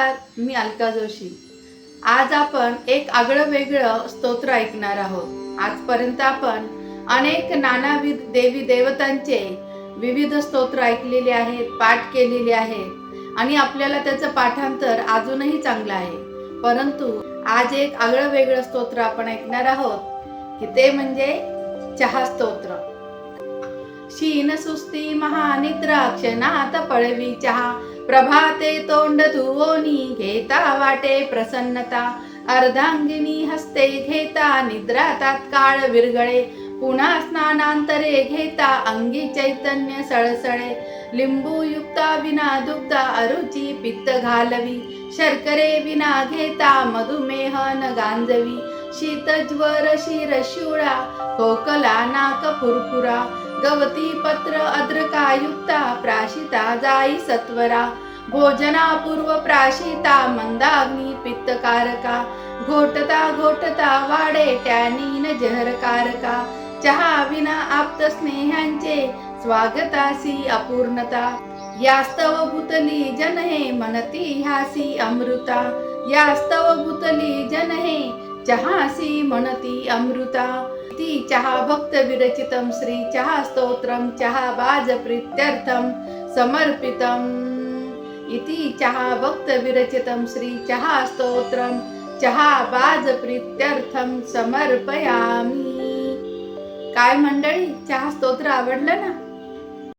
नमस्कार, मी अलका जोशी। आज आपण एक आगळं वेगळं स्तोत्र ऐकणार आहोत। आजपर्यंत आपण अनेक नानाविध देवी देवतांचे विविध स्तोत्र ऐकलेले आहेत, पाठ केलेले आहेत आणि आपल्याला त्याचं पाठांतर अजूनही चांगलं आहे। परंतु आज एक आगळं वेगळं स्तोत्र आपण ऐकणार आहोत की ते म्हणजे चहा स्तोत्र। शीन सुस्ती महानिद्रा क्षणात पळवी चहा, प्रभाते तोंड धुवोनी घेता वाटे प्रसन्नता, अर्धांगिनी हस्ते घेता निद्रा तात्काळ विरगळे, पुन्हा स्नानांतरे घेता अंगी चैतन्य सळसळे, लिंबूयुक्ता विना दुग्धा अरुची पित्त घालवी, शर्करे विना घेता मधुमेह न गांजवी, शीतज्वर शिर शिवळा खोकला नाक फुरफुरा, गवती पत्र अद्रकायुक्ता प्राशिता जाई सत्वरा, भोजनापूर्व प्राशिता मंदाग्नी पित्तकारका, घोटता घोटता वाढे टॅनिन जहरकारका, चहा विना आप्त स्नेहांचे स्वागतासी अपूर्णता, यास्तव भूतली जन हे म्हणती ह्यासी अमृता, यास्तव भूतली जन हे चहासी म्हणती अमृता। इति चहा भक्त विरचितम श्री चहा स्तोत्रम चहा बाज प्रीत्यर्थम समर्पितम। इति चहा भक्त विरचितम श्री चहा स्तोत्रम चहा बाज प्रीत्यर्थम समर्पयामी। काय मंडळी, चहा स्तोत्र आवडलं ना?